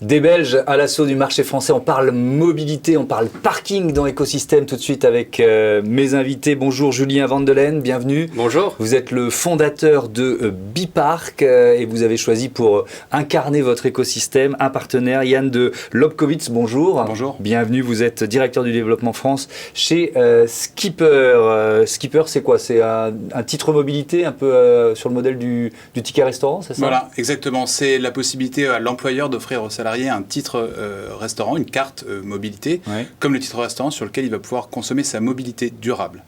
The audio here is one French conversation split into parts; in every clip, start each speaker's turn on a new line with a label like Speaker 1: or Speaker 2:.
Speaker 1: Des Belges à l'assaut du marché français, on parle mobilité, on parle parking dans l'écosystème tout de suite avec mes invités. Bonjour Julien Vandelen, bienvenue.
Speaker 2: Bonjour.
Speaker 1: Vous êtes le fondateur de Bipark et vous avez choisi pour incarner votre écosystème un partenaire, Yann de Lobkowitz, bonjour.
Speaker 2: Bonjour.
Speaker 1: Bienvenue, vous êtes directeur du développement France chez Skipper. Skipper, c'est quoi? C'est un titre mobilité un peu sur le modèle du ticket restaurant, c'est ça?
Speaker 2: Voilà, exactement. C'est la possibilité à l'employeur d'offrir aux salariés un titre restaurant, une carte mobilité, comme le titre restaurant sur lequel il va pouvoir consommer sa mobilité durable.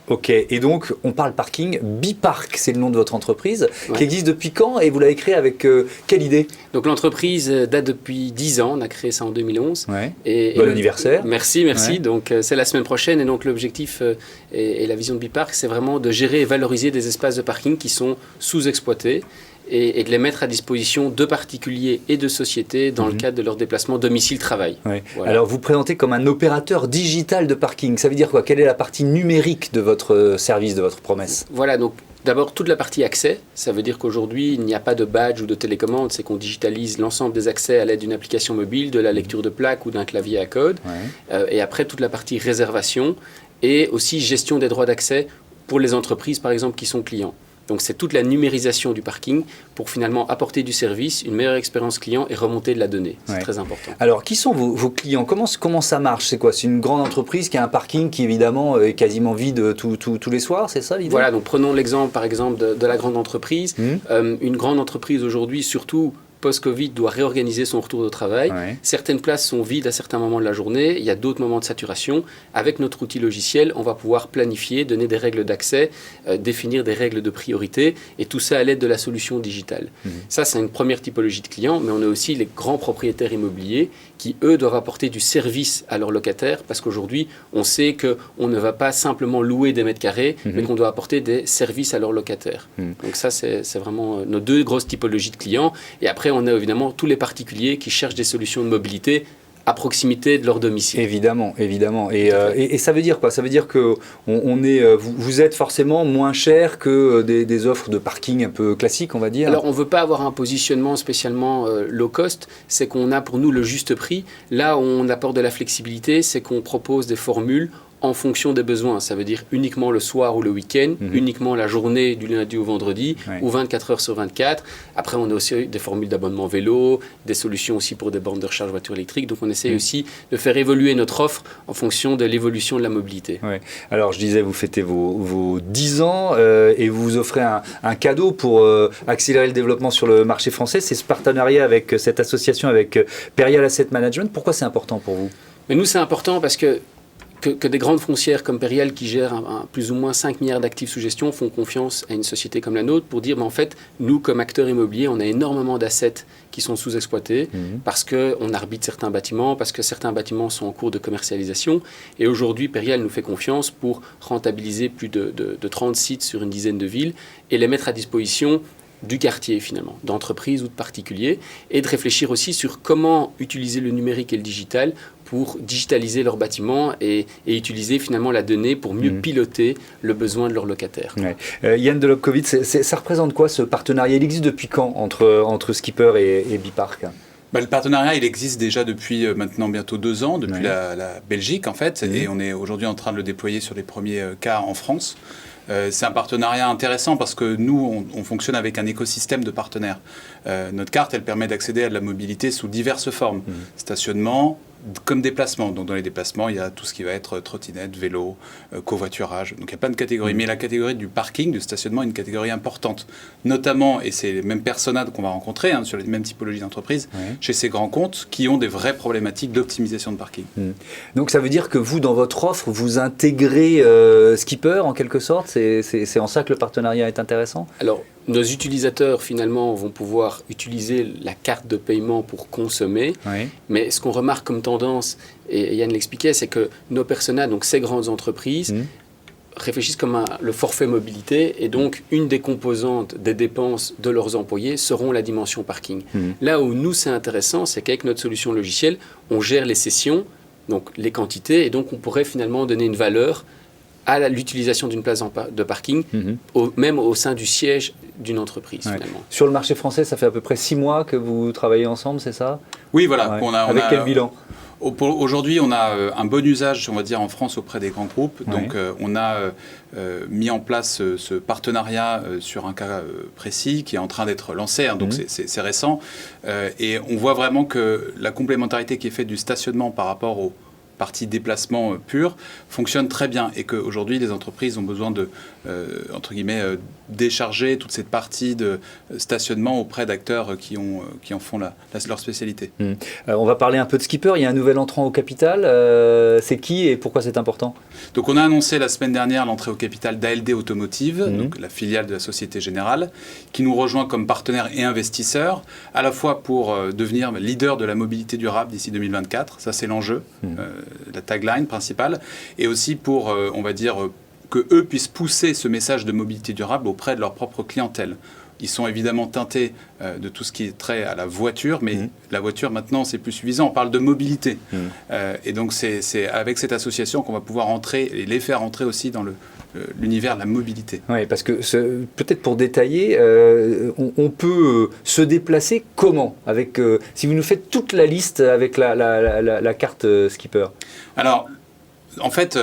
Speaker 1: Ok, et donc on parle parking. Bipark, c'est le nom de votre entreprise, qui existe depuis quand et vous l'avez créé avec quelle idée?
Speaker 3: Donc l'entreprise date depuis 10 ans, on a créé ça en 2011.
Speaker 1: Bon anniversaire.
Speaker 3: Merci. Donc c'est la semaine prochaine et donc l'objectif et la vision de Bipark, c'est vraiment de gérer et valoriser des espaces de parking qui sont sous-exploités et de les mettre à disposition de particuliers et de sociétés dans le cadre de leur déplacement domicile-travail.
Speaker 1: Voilà. Alors vous présentez comme un opérateur digital de parking, ça veut dire quoi? Quelle est la partie numérique de votre service, de votre promesse?
Speaker 3: Voilà, donc d'abord toute la partie accès, ça veut dire qu'aujourd'hui il n'y a pas de badge ou de télécommande, c'est qu'on digitalise l'ensemble des accès à l'aide d'une application mobile, de la lecture de plaque ou d'un clavier à code. Et après toute la partie réservation et aussi gestion des droits d'accès pour les entreprises par exemple qui sont clients. Donc c'est toute la numérisation du parking pour finalement apporter du service, une meilleure expérience client et remonter de la donnée. C'est très important.
Speaker 1: Alors qui sont vos clients? Comment ça marche? C'est quoi? C'est une grande entreprise qui a un parking qui évidemment est quasiment vide tous les soirs, c'est ça l'idée?
Speaker 3: Voilà, donc prenons l'exemple par exemple de la grande entreprise. Une grande entreprise aujourd'hui, surtout post-Covid, doit réorganiser son retour au travail. Certaines places sont vides à certains moments de la journée, il y a d'autres moments de saturation. Avec notre outil logiciel, on va pouvoir planifier, donner des règles d'accès, définir des règles de priorité, et tout ça à l'aide de la solution digitale. Ça, c'est une première typologie de clients, mais on a aussi les grands propriétaires immobiliers qui, eux, doivent apporter du service à leurs locataires, parce qu'aujourd'hui, on sait qu'on ne va pas simplement louer des mètres carrés, mais qu'on doit apporter des services à leurs locataires. Donc ça, c'est vraiment nos deux grosses typologies de clients. Et après, on a évidemment tous les particuliers qui cherchent des solutions de mobilité à proximité de leur domicile.
Speaker 1: Évidemment. Et ça veut dire quoi? Ça veut dire que vous êtes forcément moins cher que des offres de parking un peu classiques, on va dire?
Speaker 3: Alors, on ne veut pas avoir un positionnement spécialement low cost, c'est qu'on a pour nous le juste prix. Là où on apporte de la flexibilité, c'est qu'on propose des formules en fonction des besoins. Ça veut dire uniquement le soir ou le week-end, uniquement la journée du lundi au vendredi, ou 24 heures sur 24. Après, on a aussi des formules d'abonnement vélo, des solutions aussi pour des bornes de recharge voiture électrique. Donc, on essaie aussi de faire évoluer notre offre en fonction de l'évolution de la mobilité.
Speaker 1: Alors, je disais, vous fêtez vos 10 ans et vous vous offrez un cadeau pour accélérer le développement sur le marché français. C'est ce partenariat avec cette association, avec Perial Asset Management. Pourquoi c'est important pour vous?
Speaker 3: Mais nous, c'est important parce que des grandes foncières comme Perial, qui gèrent plus ou moins 5 milliards d'actifs sous gestion, font confiance à une société comme la nôtre pour dire, en fait, nous, comme acteurs immobiliers, on a énormément d'assets qui sont sous-exploités parce qu'on arbitre certains bâtiments, parce que certains bâtiments sont en cours de commercialisation. Et aujourd'hui, Perial nous fait confiance pour rentabiliser plus de 30 sites sur une dizaine de villes et les mettre à disposition du quartier finalement, d'entreprises ou de particuliers, et de réfléchir aussi sur comment utiliser le numérique et le digital pour digitaliser leurs bâtiments et utiliser finalement la donnée pour mieux piloter le besoin de leurs locataires.
Speaker 1: Yann de Lobkowitz, ça représente quoi ce partenariat? Il existe depuis quand entre Skipper et Bipark?
Speaker 2: Le partenariat, il existe déjà depuis maintenant bientôt 2 ans, depuis la Belgique en fait, et on est aujourd'hui en train de le déployer sur les premiers cas en France. C'est un partenariat intéressant parce que nous, on fonctionne avec un écosystème de partenaires. Notre carte, elle permet d'accéder à de la mobilité sous diverses formes. Stationnement, comme déplacement. Donc dans les déplacements, il y a tout ce qui va être trottinette, vélo, covoiturage. Donc il y a plein de catégories. Mais la catégorie du parking, du stationnement, est une catégorie importante. Notamment, et c'est les mêmes personas qu'on va rencontrer sur les mêmes typologies d'entreprises, chez ces grands comptes qui ont des vraies problématiques d'optimisation de parking.
Speaker 1: Donc ça veut dire que vous, dans votre offre, vous intégrez Skipper en quelque sorte? C'est en ça que le partenariat est intéressant?
Speaker 3: Alors, nos utilisateurs, finalement, vont pouvoir utiliser la carte de paiement pour consommer. Mais ce qu'on remarque comme tendance, et Yann l'expliquait, c'est que nos personas, donc ces grandes entreprises, réfléchissent comme le forfait mobilité. Et donc, une des composantes des dépenses de leurs employés seront la dimension parking. Là où nous, c'est intéressant, c'est qu'avec notre solution logicielle, on gère les sessions, donc les quantités, et donc on pourrait finalement donner une valeur à l'utilisation d'une place de parking, même au sein du siège d'une entreprise, finalement.
Speaker 1: Sur le marché français, ça fait à peu près 6 mois que vous travaillez ensemble, c'est ça?
Speaker 2: Oui, voilà.
Speaker 1: Avec quel bilan?
Speaker 2: Aujourd'hui, on a un bon usage, on va dire, en France auprès des grands groupes. Donc, on a mis en place ce partenariat sur un cas précis qui est en train d'être lancé. Donc, c'est récent. Et on voit vraiment que la complémentarité qui est faite du stationnement par rapport aux partie déplacement pur fonctionne très bien et qu'aujourd'hui les entreprises ont besoin de entre guillemets décharger toute cette partie de stationnement auprès d'acteurs qui en font leur spécialité.
Speaker 1: On va parler un peu de Skipper. Il y a un nouvel entrant au capital. C'est qui et pourquoi c'est important?
Speaker 2: Donc on a annoncé la semaine dernière l'entrée au capital d'ALD Automotive, donc la filiale de la Société Générale, qui nous rejoint comme partenaire et investisseur, à la fois pour devenir leader de la mobilité durable d'ici 2024, ça c'est l'enjeu, la tagline principale, et aussi pour, on va dire, que eux puissent pousser ce message de mobilité durable auprès de leur propre clientèle. Ils sont évidemment teintés de tout ce qui est trait à la voiture, mais la voiture, maintenant, c'est plus suffisant. On parle de mobilité. Et donc, c'est avec cette association qu'on va pouvoir entrer et les faire entrer aussi dans l'univers de la mobilité.
Speaker 1: Oui, parce que peut-être pour détailler, on peut se déplacer comment avec, si vous nous faites toute la liste avec la carte Skipper.
Speaker 2: Alors, en fait,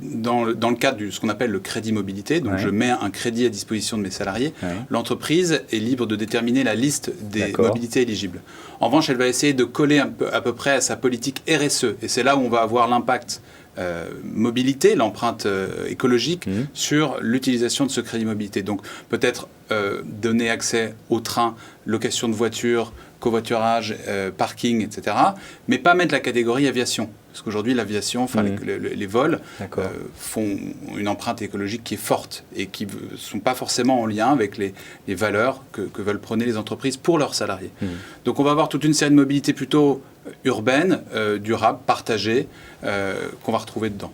Speaker 2: dans le cadre de ce qu'on appelle le crédit mobilité, donc je mets un crédit à disposition de mes salariés, l'entreprise est libre de déterminer la liste des mobilités éligibles. En revanche, elle va essayer de coller à peu près à sa politique RSE, et c'est là où on va avoir l'impact mobilité, l'empreinte écologique sur l'utilisation de ce crédit mobilité. Donc peut-être donner accès au train, location de voitures, covoiturage, parking, etc. Mais pas mettre la catégorie aviation. Parce qu'aujourd'hui, l'aviation, enfin les vols, font une empreinte écologique qui est forte et qui ne sont pas forcément en lien avec les valeurs que veulent prôner les entreprises pour leurs salariés. Donc on va avoir toute une série de mobilités plutôt urbaine, durable, partagée, qu'on va retrouver dedans.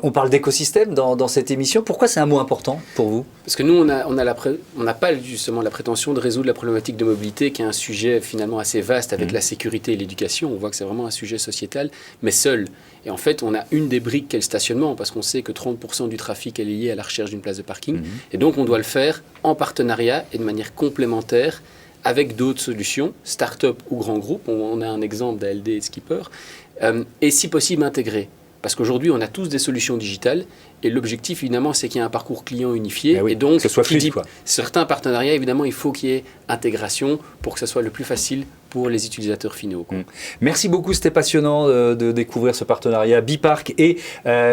Speaker 1: On parle d'écosystème dans cette émission. Pourquoi c'est un mot important pour vous?
Speaker 3: Parce que nous, on n'a pas justement la prétention de résoudre la problématique de mobilité, qui est un sujet finalement assez vaste avec la sécurité et l'éducation. On voit que c'est vraiment un sujet sociétal, mais seul. Et en fait, on a une des briques qu'est le stationnement, parce qu'on sait que 30% du trafic est lié à la recherche d'une place de parking. Et donc, on doit le faire en partenariat et de manière complémentaire avec d'autres solutions, start-up ou grands groupes. On a un exemple d'ALD et de Skipper. Et si possible, intégrer. Parce qu'aujourd'hui, on a tous des solutions digitales. Et l'objectif, évidemment, c'est qu'il y ait un parcours client unifié.
Speaker 1: Et donc, que ce soit fluide,
Speaker 3: certains partenariats, évidemment, il faut qu'il y ait intégration pour que ce soit le plus facile pour les utilisateurs finaux.
Speaker 1: Merci beaucoup, c'était passionnant de découvrir ce partenariat Bipark et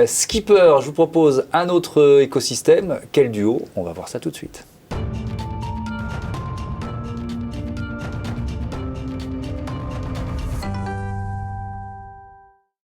Speaker 1: Skipper. Je vous propose un autre écosystème. Quel duo? On va voir ça tout de suite.